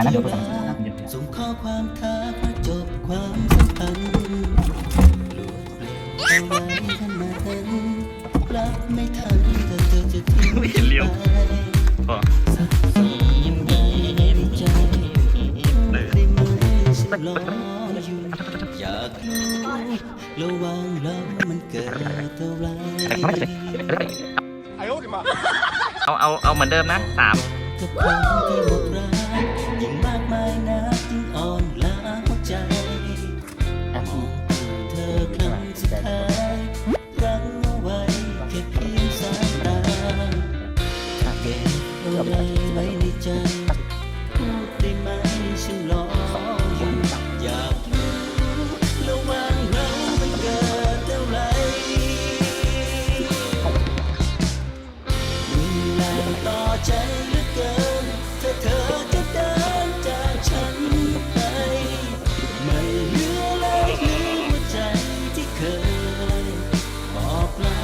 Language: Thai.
นะเดี๋ยวโทรศัพท์ส่งข้อความทักมาจบความสัมพันธ์ลวดเร็วเอาไว้ทันมาทันรับไม่ทันถ้าเธอจะทิ้งไปสักสองยังไงในใจได้ไหมฉันรออยู่อยากรู้ระหว่างเรามันเกิดอะไร เอาเหมือนเดิมนะ3กับคนที่หมดรักยิ่งมากมายนักยิ่งอ่อนล้าหัวใจมองเธอครั้งสุดท้ายรั้งเอาไว้แค่เพียงสายตาเก็บอะไรไว้ในใจพูดได้ไหมฉันรออยู่อยากรู้ระหว่างเรามันเกิดอะไรรุนแรงต่อใจเหลือเกินถ้าเธอจะเดินจากฉันไปไม่เหลือแล้วเหลือหัวใจที่เคยบอกลา